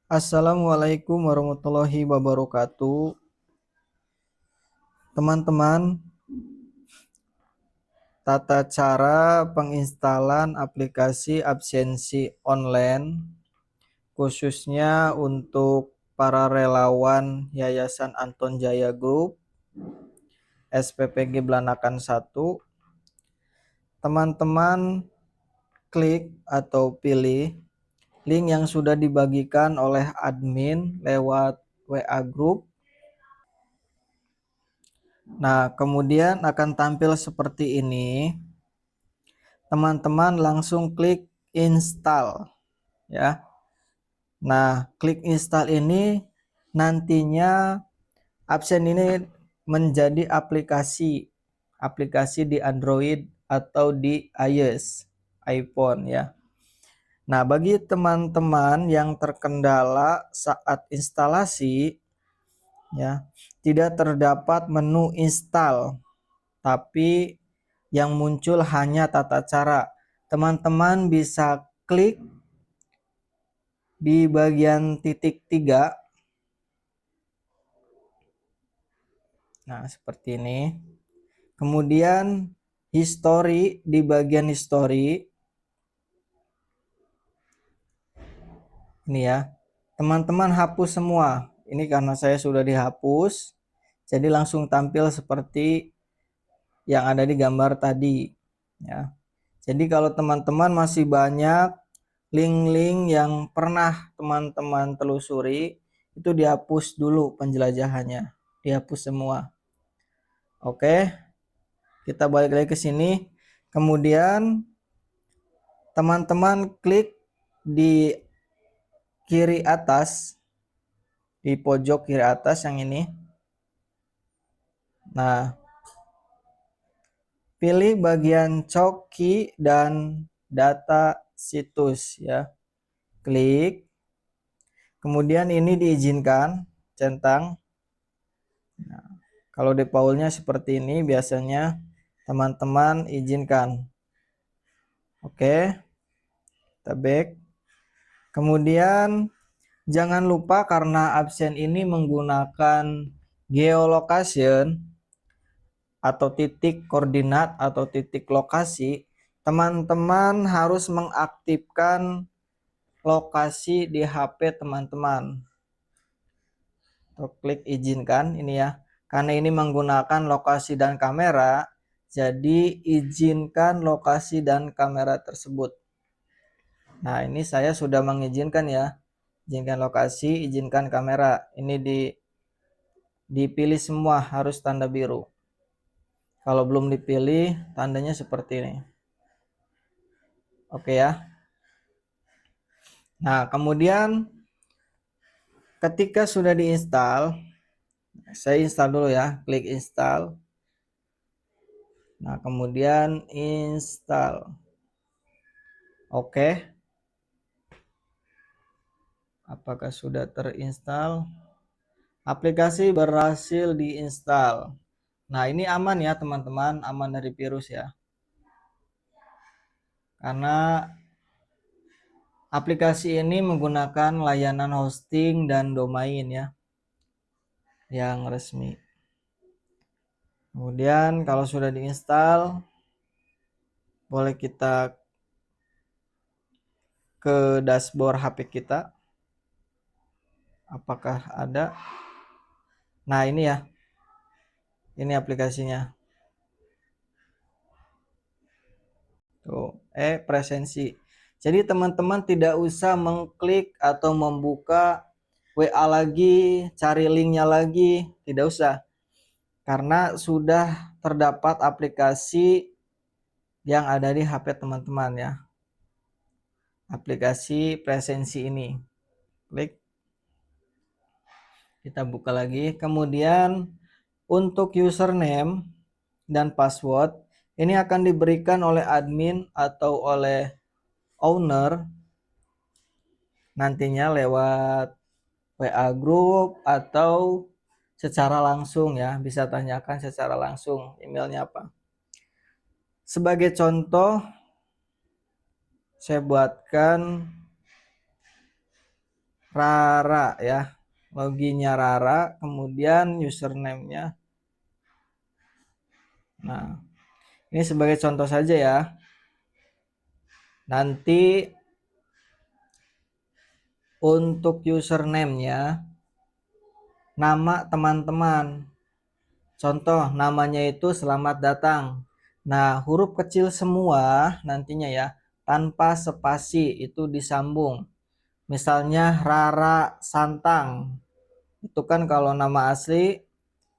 Assalamualaikum warahmatullahi wabarakatuh. Teman-teman, tata cara penginstalan aplikasi absensi online khususnya untuk para relawan Yayasan Anton Jaya Group SPPG Belanakan 1. Teman-teman klik atau pilih link yang sudah dibagikan oleh admin lewat WA Group. Nah, kemudian akan tampil seperti ini. Teman-teman langsung klik install ya. Nah, klik install ini nantinya Absen ini menjadi aplikasi di Android atau di iOS, iPhone ya. Nah, bagi teman-teman yang terkendala saat instalasi ya, tidak terdapat menu install, tapi yang muncul hanya tata cara. Teman-teman bisa klik di bagian titik 3. Nah, seperti ini. Kemudian history, di bagian history ini ya. Teman-teman hapus semua. Ini karena saya sudah dihapus, jadi langsung tampil seperti yang ada di gambar tadi ya. Jadi kalau teman-teman masih banyak link-link yang pernah teman-teman telusuri, itu dihapus dulu penjelajahannya, dihapus semua. Oke, kita balik lagi ke sini. Kemudian teman-teman klik di kiri atas, di pojok kiri atas yang ini. Nah, pilih bagian coki dan data situs ya. Klik. Kemudian ini diizinkan centang. Nah, kalau defaultnya seperti ini biasanya teman-teman izinkan. Oke, kita back. Kemudian jangan lupa karena absen ini menggunakan geolocation atau titik koordinat atau titik lokasi, teman-teman harus mengaktifkan lokasi di HP teman-teman. Klik izinkan ini ya. Karena ini menggunakan lokasi dan kamera, jadi izinkan lokasi dan kamera tersebut. Nah, ini saya sudah mengizinkan ya. Izinkan lokasi, izinkan kamera. Ini dipilih semua, harus tanda biru. Kalau belum dipilih, tandanya seperti ini. Oke ya. Nah, kemudian ketika sudah diinstal, saya install dulu ya, klik install. Nah, kemudian install. Oke. Apakah sudah terinstall? Aplikasi berhasil diinstal. Nah, ini aman ya teman-teman, aman dari virus ya. Karena aplikasi ini menggunakan layanan hosting dan domain ya, yang resmi. Kemudian kalau sudah diinstal, boleh kita ke dashboard HP kita. Apakah ada? Nah, ini ya. Ini aplikasinya. Tuh, presensi. Jadi teman-teman tidak usah mengklik atau membuka WA lagi, cari linknya lagi, tidak usah. Karena sudah terdapat aplikasi yang ada di HP teman-teman ya. Aplikasi presensi ini. Klik. Kita buka lagi. Kemudian untuk username dan password ini akan diberikan oleh admin atau oleh owner nantinya lewat WA group atau secara langsung ya, bisa tanyakan secara langsung emailnya apa. Sebagai contoh saya buatkan Rara ya. Loginnya Rara, kemudian username-nya. Nah, ini sebagai contoh saja ya. Nanti untuk username-nya nama teman-teman. Contoh namanya itu selamat datang. Nah, huruf kecil semua nantinya ya, tanpa spasi itu disambung. Misalnya Rara Santang. Itu kan kalau nama asli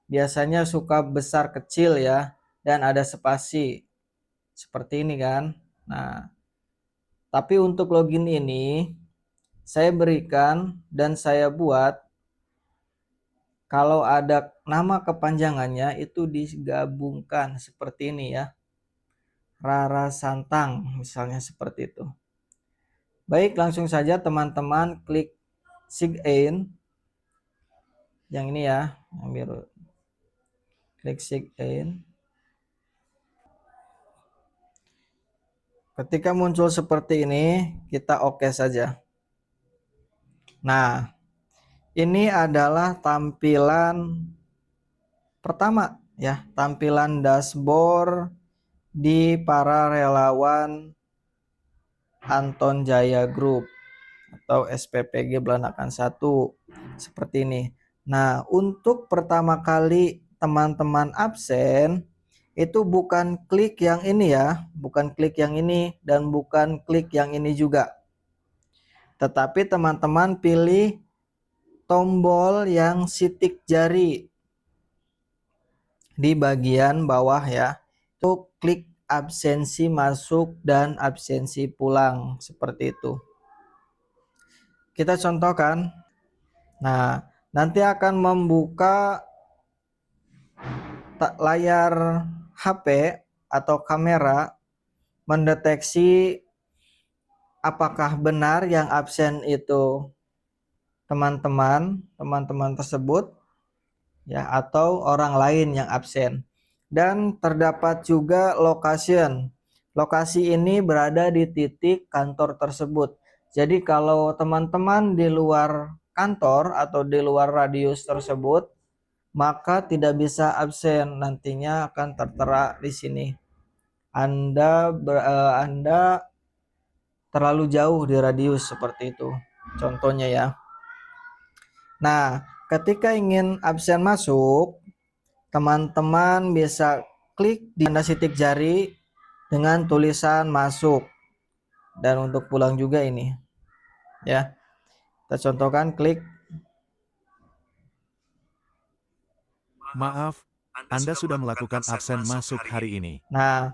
biasanya suka besar kecil ya dan ada spasi. Seperti ini kan. Nah, tapi untuk login ini saya berikan dan saya buat kalau ada nama kepanjangannya itu digabungkan seperti ini ya. Rara Santang misalnya seperti itu. Baik, langsung saja teman-teman klik sign in. Yang ini ya, yang biru. Klik sign in. Ketika muncul seperti ini, kita oke saja. Nah, ini adalah tampilan pertama ya, tampilan dashboard di para relawan Anton Jaya Group atau SPPG Belanakan 1 seperti ini. Nah, untuk pertama kali teman-teman absen itu bukan klik yang ini ya, bukan klik yang ini dan bukan klik yang ini juga. Tetapi teman-teman pilih tombol yang sitik jari di bagian bawah ya. Itu klik absensi masuk dan absensi pulang seperti itu. Kita contohkan. Nah, nanti akan membuka layar HP atau kamera mendeteksi apakah benar yang absen itu teman-teman tersebut ya atau orang lain yang absen. Dan terdapat juga location. Lokasi ini berada di titik kantor tersebut. Jadi kalau teman-teman di luar kantor atau di luar radius tersebut, maka tidak bisa absen, nantinya akan tertera di sini. Anda terlalu jauh di radius seperti itu. Contohnya ya. Nah, ketika ingin absen masuk, teman-teman bisa klik di tanda sitik jari dengan tulisan masuk. Dan untuk pulang juga ini. Ya. Kita contohkan klik. Maaf, Anda sudah melakukan absen masuk hari ini. Nah,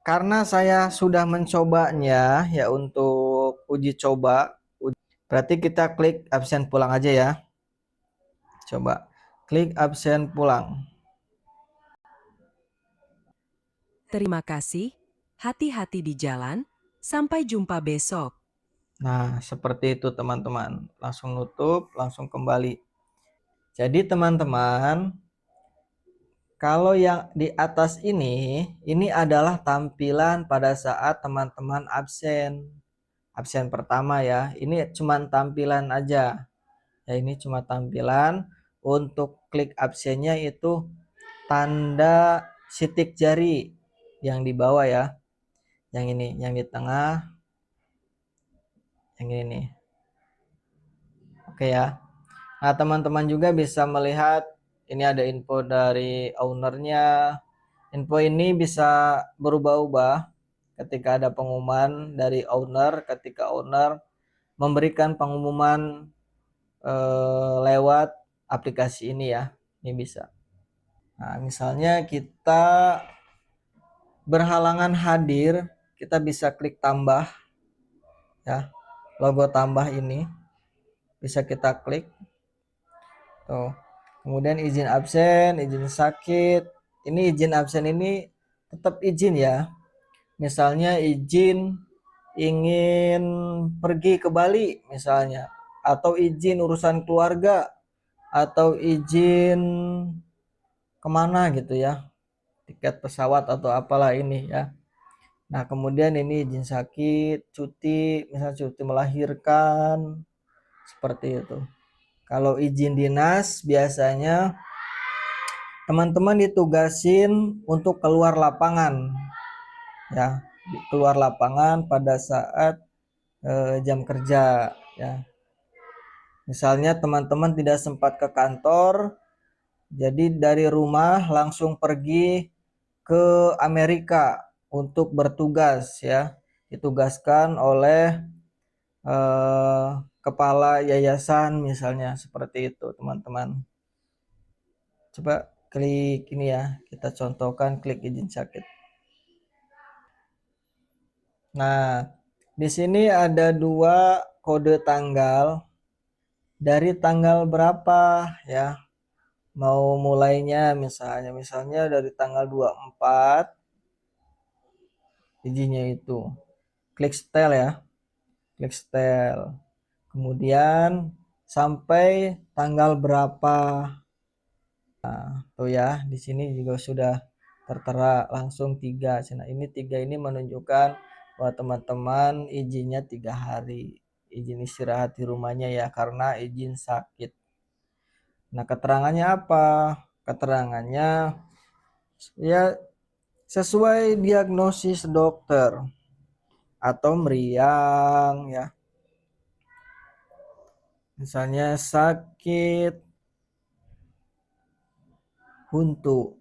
karena saya sudah mencobanya ya untuk uji coba, berarti kita klik absen pulang aja ya. Coba klik absen pulang. Terima kasih, hati-hati di jalan, sampai jumpa besok. Nah, seperti itu teman-teman. Langsung nutup, langsung kembali. Jadi teman-teman, kalau yang di atas ini adalah tampilan pada saat teman-teman absen. Absen pertama ya. Ini cuma tampilan aja. Ya, ini cuma tampilan. Untuk klik absennya itu tanda sitik jari yang di bawah ya. Yang ini, yang di tengah. Yang ini nih. Oke ya. Nah, teman-teman juga bisa melihat ini ada info dari ownernya. Info ini bisa berubah-ubah ketika ada pengumuman dari owner, ketika owner memberikan pengumuman lewat aplikasi ini ya. Ini bisa. Nah, misalnya kita berhalangan hadir, kita bisa klik tambah ya. Logo tambah ini bisa kita klik. Tuh. Kemudian izin absen, izin sakit. Ini izin absen ini tetap izin ya. Misalnya izin ingin pergi ke Bali misalnya, atau izin urusan keluarga, atau izin kemana gitu ya, tiket pesawat atau apalah ini ya. Nah, kemudian ini izin sakit, cuti, misalnya cuti melahirkan, seperti itu. Kalau izin dinas biasanya teman-teman ditugasin untuk keluar lapangan ya, keluar lapangan pada saat jam kerja ya. Misalnya teman-teman tidak sempat ke kantor, jadi dari rumah langsung pergi ke Amerika untuk bertugas ya, ditugaskan oleh kepala yayasan misalnya, seperti itu teman-teman. Coba klik ini ya, kita contohkan klik izin sakit. Nah, di sini ada 2 kode tanggal, dari tanggal berapa ya mau mulainya, misalnya dari tanggal 24 izinnya itu. Klik setel ya, klik setel. Kemudian sampai tanggal berapa. Nah, tuh ya, di sini juga sudah tertera langsung 3. Nah, ini 3 ini menunjukkan bahwa teman-teman izinnya 3 hari. Izin istirahat di rumahnya ya, karena izin sakit. Nah, keterangannya apa? Keterangannya ya sesuai diagnosis dokter atau meriang ya. Misalnya sakit huntu.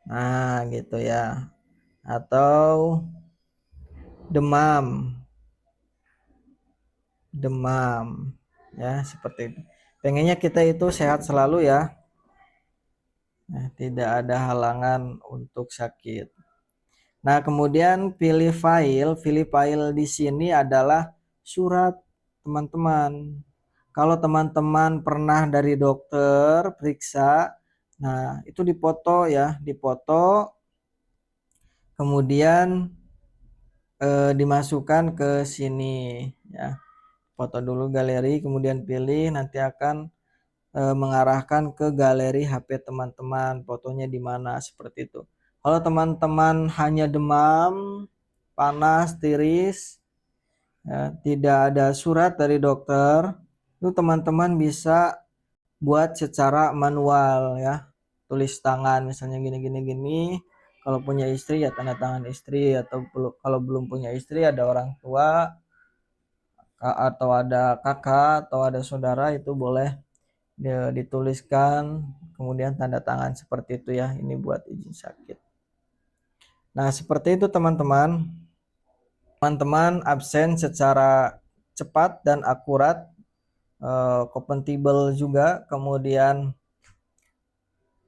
Nah, gitu ya. Atau demam. Demam ya, seperti itu. Pengennya kita itu sehat selalu ya. Nah, tidak ada halangan untuk sakit. Nah, kemudian pilih file di sini adalah surat teman-teman. Kalau teman-teman pernah dari dokter periksa, nah itu dipoto ya, dipoto, kemudian dimasukkan ke sini ya. Foto dulu galeri, kemudian pilih, nanti akan mengarahkan ke galeri HP teman-teman, fotonya di mana, seperti itu. Kalau teman-teman hanya demam, panas, tiris, ya, tidak ada surat dari dokter, itu teman-teman bisa buat secara manual ya, tulis tangan misalnya gini. Kalau punya istri ya tanda tangan istri, atau kalau belum punya istri ada orang tua atau ada kakak atau ada saudara, itu boleh dituliskan kemudian tanda tangan seperti itu ya. Ini buat izin sakit. Nah, seperti itu teman-teman. Teman-teman absen secara cepat dan akurat, kompatibel juga. Kemudian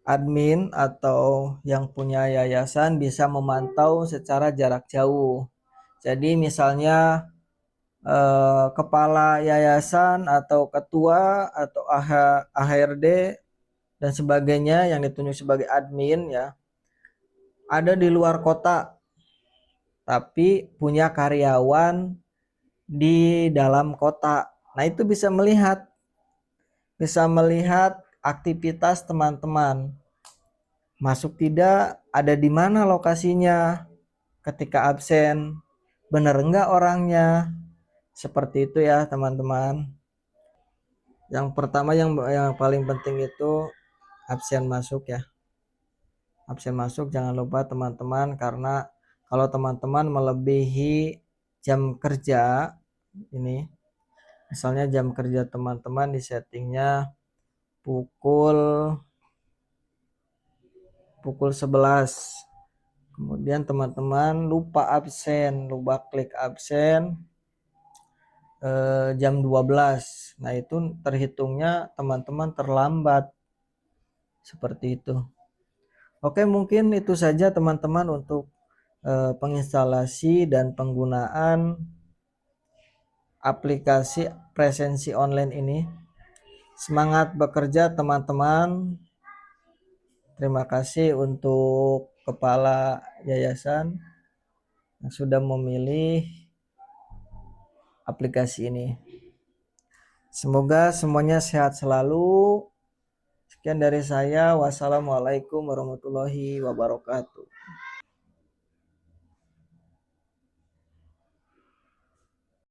admin atau yang punya yayasan bisa memantau secara jarak jauh. Jadi misalnya kepala yayasan atau ketua atau AHRD dan sebagainya yang ditunjuk sebagai admin ya, ada di luar kota tapi punya karyawan di dalam kota. Nah, itu bisa melihat aktivitas teman-teman. Masuk tidak, ada di mana lokasinya ketika absen, benar enggak orangnya. Seperti itu ya teman-teman. Yang pertama yang paling penting itu absen masuk ya. Absen masuk jangan lupa teman-teman, karena kalau teman-teman melebihi jam kerja ini, misalnya jam kerja teman-teman di settingnya pukul 11, kemudian teman-teman lupa klik absen jam 12, nah itu terhitungnya teman-teman terlambat, seperti itu. Oke, mungkin itu saja teman-teman untuk penginstalasi dan penggunaan aplikasi presensi online ini. Semangat bekerja teman-teman. Terima kasih untuk kepala yayasan yang sudah memilih aplikasi ini. Semoga semuanya sehat selalu. Sekian dari saya. Wassalamualaikum warahmatullahi wabarakatuh.